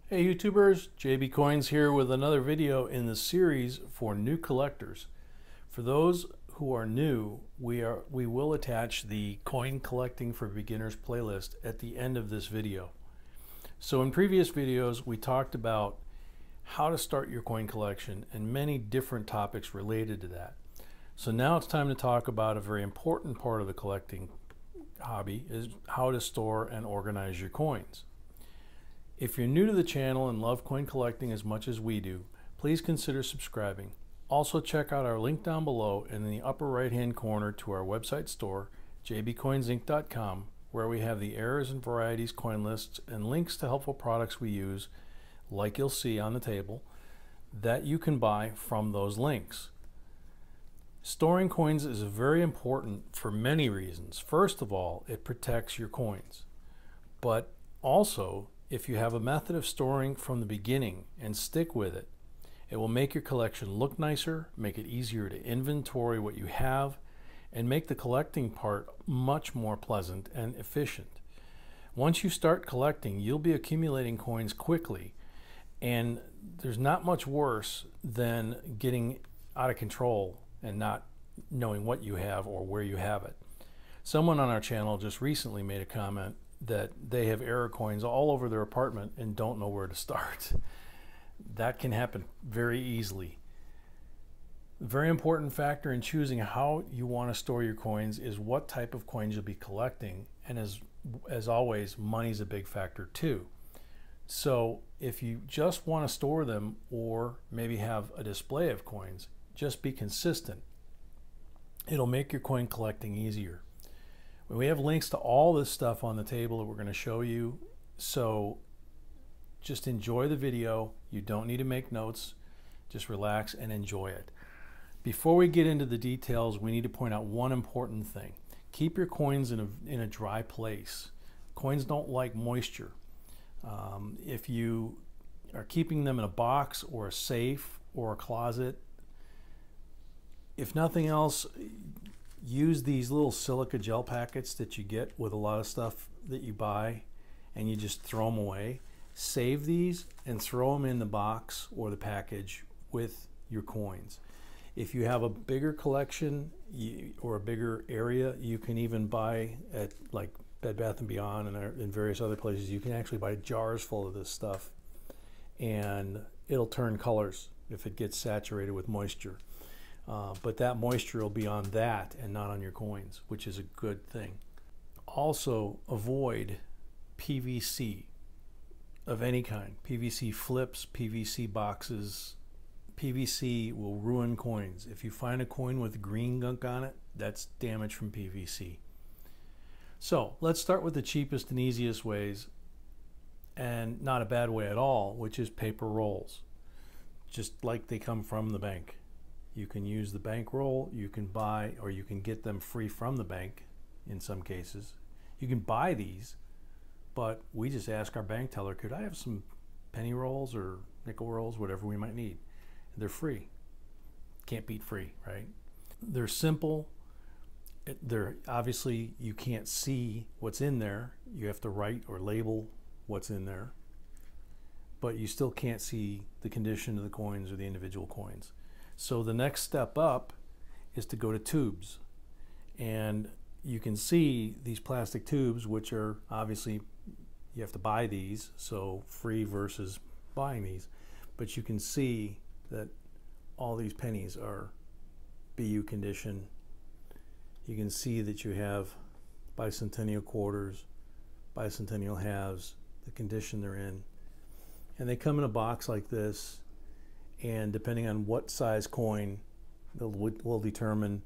Hey YouTubers, JB Coins here with another video in the series for new collectors. For those who are new, we will attach the coin collecting for beginners playlist at the end of this video. So in previous videos we talked about how to start your coin collection and many different topics related to that. So now it's time to talk about a very important part of the collecting hobby, is how to store and organize your coins. If you're new to the channel and love coin collecting as much as we do, please consider subscribing. Also check out our link down below and in the upper right hand corner to our website store, jbcoinsinc.com, where we have the errors and varieties coin lists and links to helpful products we use, like you'll see on the table, that you can buy from those links. Storing coins is very important for many reasons. First of all, it protects your coins, but also if you have a method of storing from the beginning and stick with it, it will make your collection look nicer, make it easier to inventory what you have, and make the collecting part much more pleasant and efficient. Once you start collecting, you'll be accumulating coins quickly, and there's not much worse than getting out of control and not knowing what you have or where you have it. Someone on our channel just recently made a comment that they have error coins all over their apartment and don't know where to start. That can happen very easily. A very important factor in choosing how you want to store your coins is what type of coins you'll be collecting, and as always, money's a big factor too. So if you just want to store them or maybe have a display of coins, just be consistent. It'll make your coin collecting easier. We have links to all this stuff on the table that we're going to show you, so just enjoy the video. You don't need to make notes, just relax and enjoy it. Before we get into the details, we need to point out one important thing. Keep your coins in a dry place. Coins don't like moisture. If you are keeping them in a box or a safe or a closet, if nothing else, use these little silica gel packets that you get with a lot of stuff that you buy and you just throw them away. Save these and throw them in the box or the package with your coins. If you have a bigger collection or a bigger area, you can even buy at like Bed Bath & Beyond and various other places, you can actually buy jars full of this stuff and it'll turn colors if it gets saturated with moisture. But that moisture will be on that and not on your coins, which is a good thing. Also, avoid PVC of any kind. PVC flips, PVC boxes. PVC will ruin coins. If you find a coin with green gunk on it, that's damage from PVC. So let's start with the cheapest and easiest ways, and not a bad way at all, which is paper rolls. Just like they come from the bank. You can use the bank roll, you can buy, or you can get them free from the bank in some cases. You can buy these, but we just ask our bank teller, could I have some penny rolls or nickel rolls, whatever we might need. They're free. Can't beat free, right? They're simple. They're obviously, you can't see what's in there. You have to write or label what's in there, but you still can't see the condition of the coins or the individual coins. So the next step up is to go to tubes, and you can see these plastic tubes, which are obviously, you have to buy these, so free versus buying these, but you can see that all these pennies are BU condition. You can see that you have bicentennial quarters, bicentennial halves, the condition they're in, and they come in a box like this. And depending on what size coin, will determine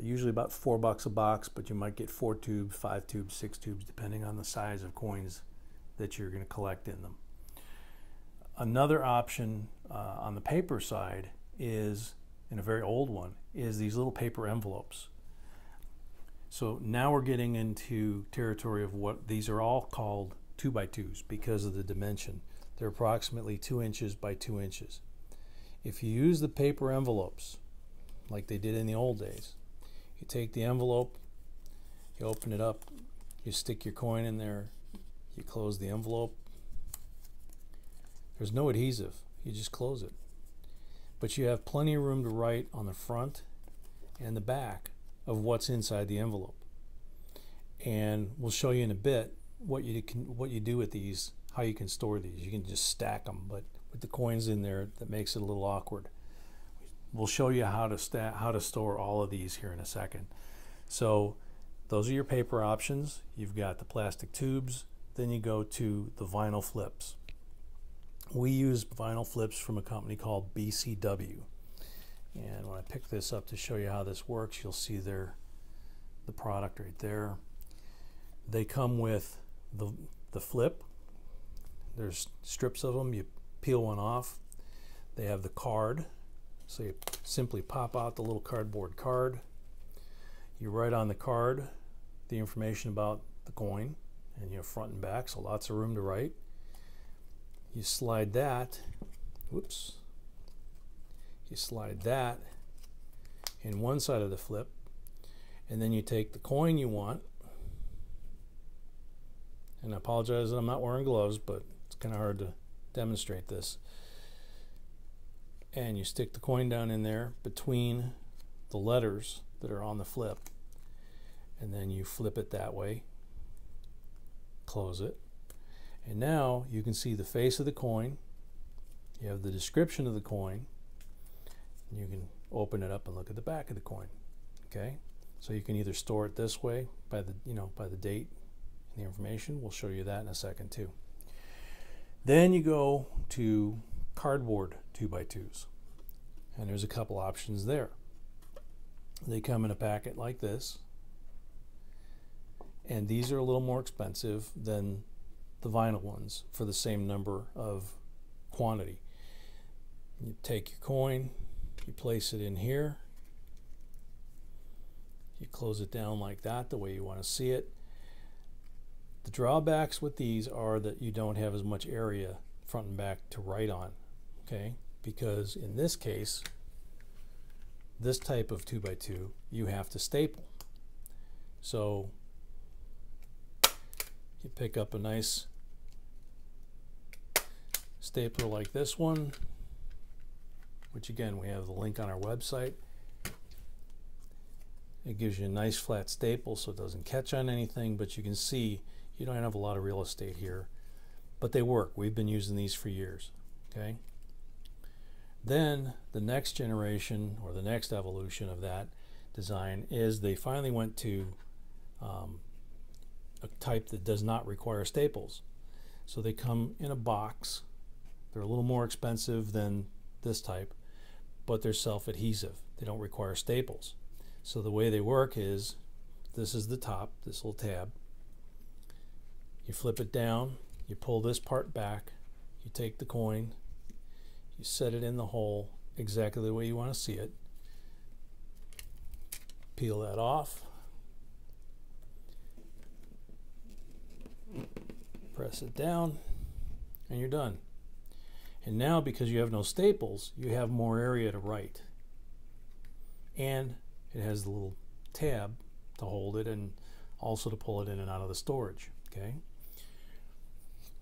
usually about $4 a box, but you might get 4 tubes, 5 tubes, 6 tubes, depending on the size of coins that you're going to collect in them. Another option on the paper side is, and a very old one, is these little paper envelopes. So now we're getting into territory of what these are all called 2x2s because of the dimension. They're approximately 2 inches by 2 inches. If you use the paper envelopes, like they did in the old days, you take the envelope, you open it up, you stick your coin in there, you close the envelope, There's no adhesive. You just close it. But you have plenty of room to write on the front and the back of what's inside the envelope. And we'll show you in a bit what you do with these, how you can store these. You can just stack them, but with the coins in there, that makes it a little awkward. We'll show you how to store all of these here in a second. So those are your paper options. You've got the plastic tubes, then you go to the vinyl flips. We use vinyl flips from a company called BCW. And when I pick this up to show you how this works, you'll see the product right there. They come with the flip. There's strips of them. You peel one off. They have the card. So you simply pop out the little cardboard card. You write on the card the information about the coin, and you have front and back, so lots of room to write. You slide that, whoops, you slide that in one side of the flip, and then you take the coin you want, and I apologize that I'm not wearing gloves, but it's kind of hard to demonstrate this. And you stick the coin down in there between the letters that are on the flip, and then you flip it that way, close it, and now you can see the face of the coin. You have the description of the coin, and you can open it up and look at the back of the coin. Okay, so you can either store it this way by the date and the information. We'll show you that in a second too. Then you go to cardboard 2x2s, and there's a couple options there. They come in a packet like this, and these are a little more expensive than the vinyl ones for the same number of quantity. You take your coin, you place it in here, you close it down like that the way you want to see it. The drawbacks with these are that you don't have as much area front and back to write on, okay? Because in this case, this type of 2x2, you have to staple. So you pick up a nice stapler like this one, which again, we have the link on our website. It gives you a nice flat staple so it doesn't catch on anything, but you can see you don't have a lot of real estate here, but they work. We've been using these for years, okay? Then the next generation, or the next evolution of that design, is they finally went to a type that does not require staples. So they come in a box. They're a little more expensive than this type, but they're self-adhesive. They don't require staples. So the way they work is, this is the top, this little tab. You flip it down, you pull this part back, you take the coin, you set it in the hole exactly the way you want to see it. Peel that off. Press it down, and you're done. And now, because you have no staples, you have more area to write. And it has the little tab to hold it and also to pull it in and out of the storage, okay?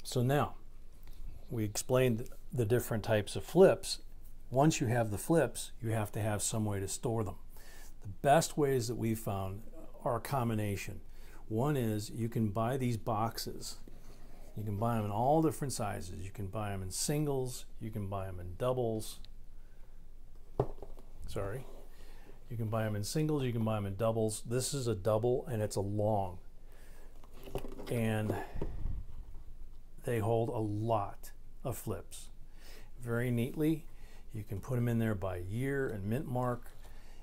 So now, we explained the different types of flips. Once you have the flips, you have to have some way to store them. The best ways that we've found are a combination. One is you can buy these boxes. You can buy them in all different sizes. You can buy them in singles, you can buy them in doubles. Sorry. You can buy them in singles, you can buy them in doubles. This is a double, and it's a long. And they hold a lot of flips very neatly. You can put them in there by year and mint mark.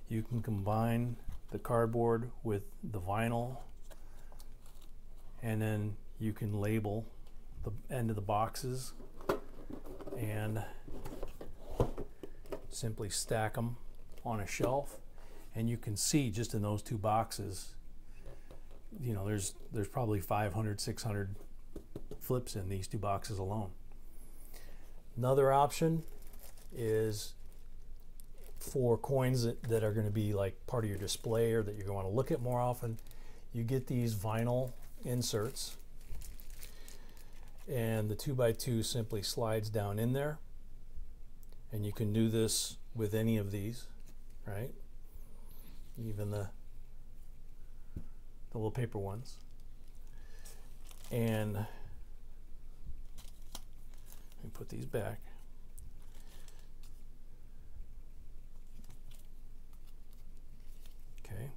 You can combine the cardboard with the vinyl, and then you can label the end of the boxes and simply stack them on a shelf. And you can see just in those two boxes, you know, there's probably 500, 600 flips in these two boxes alone. Another option is for coins that are going to be like part of your display or that you're going to look at more often. You get these vinyl inserts, and the 2x2 simply slides down in there, and you can do this with any of these, right? Even the little paper ones. And let me put these back. Okay.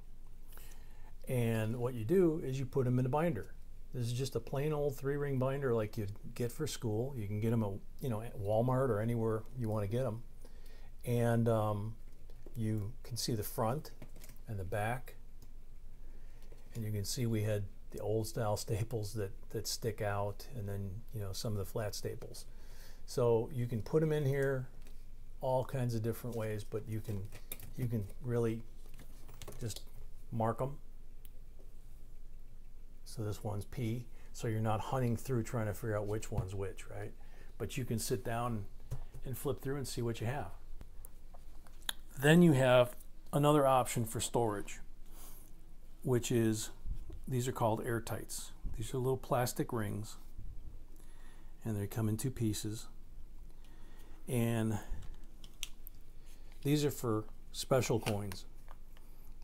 And what you do is you put them in a binder. This is just a plain old 3-ring binder like you'd get for school. You can get them at, at Walmart or anywhere you want to get them. And you can see the front and the back. And you can see we had the old style staples that stick out, and then some of the flat staples. So you can put them in here all kinds of different ways, but you can really just mark them. So this one's P, so you're not hunting through trying to figure out which one's which, right? But you can sit down and flip through and see what you have. Then you have another option for storage, which is, these are called Air-tites. These are little plastic rings, and they come in 2 pieces. And these are for special coins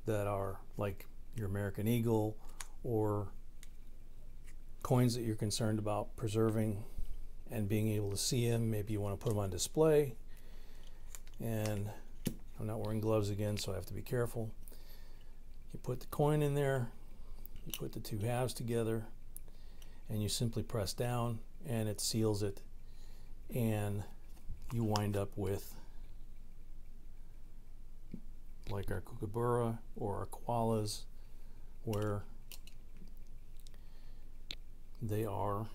that are like your American Eagle, or coins that you're concerned about preserving and being able to see them. Maybe you want to put them on display. And I'm not wearing gloves again, so I have to be careful. You put the coin in there, you put the 2 halves together, and you simply press down and it seals it, and you wind up with, like our kookaburra or our koalas, where they are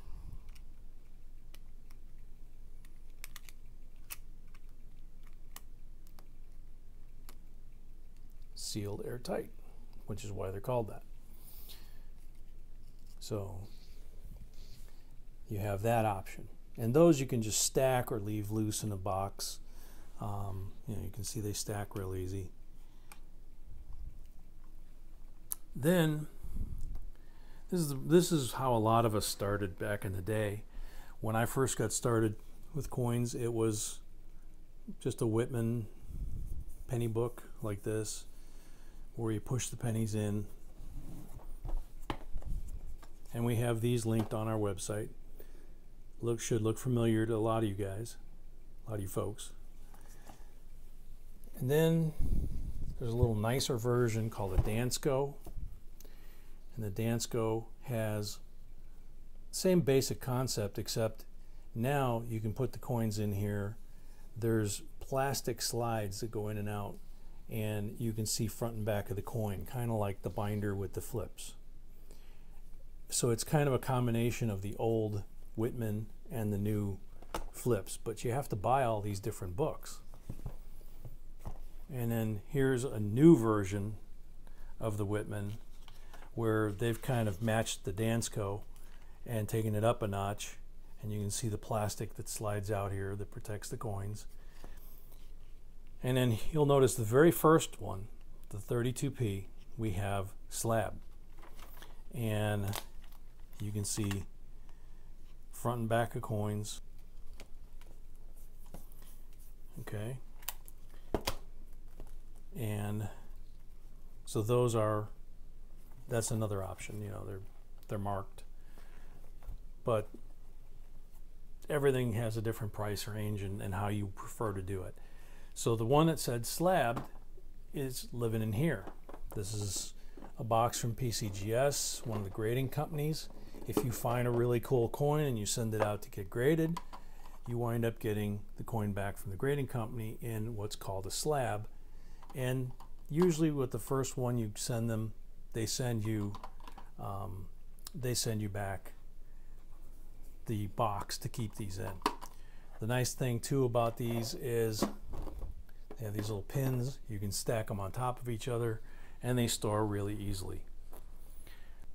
sealed airtight, which is why they're called that. So you have that option, and those you can just stack or leave loose in a box. You can see they stack real easy. Then this is how a lot of us started back in the day. When I first got started with coins, it was just a Whitman penny book like this, where you push the pennies in. And we have these linked on our website. Should look familiar to a lot of you guys, a lot of you folks. And then there's a little nicer version called a Dansko. And the Dansko has the same basic concept, except now you can put the coins in here. There's plastic slides that go in and out, and you can see front and back of the coin, kind of like the binder with the flips. So it's kind of a combination of the old Whitman and the new flips, but you have to buy all these different books. And then here's a new version of the Whitman, where they've kind of matched the Dansko and taken it up a notch, and you can see the plastic that slides out here that protects the coins. And then you'll notice the very first one, the 32p, we have slab, and you can see front and back of coins. Okay, and so that's another option. They're marked, but everything has a different price range and how you prefer to do it. So the one that said slab is living in here. This is a box from PCGS, one of the grading companies. If you find a really cool coin and you send it out to get graded, you wind up getting the coin back from the grading company in what's called a slab. And usually with the first one you send them, they send you back the box to keep these in. The nice thing too about these is they have these little pins. You can stack them on top of each other, and they store really easily.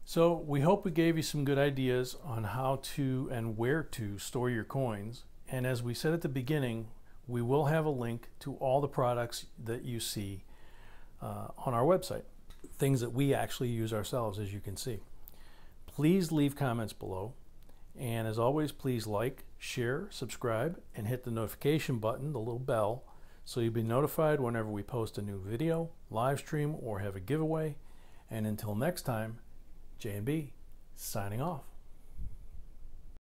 So we hope we gave you some good ideas on how to and where to store your coins. And as we said at the beginning, we will have a link to all the products that you see on our website, things that we actually use ourselves, as you can see. Please leave comments below, And as always, please like, share, subscribe, and hit the notification button, the little bell, so you'll be notified whenever we post a new video, live stream, or have a giveaway. And until next time, J&B signing off.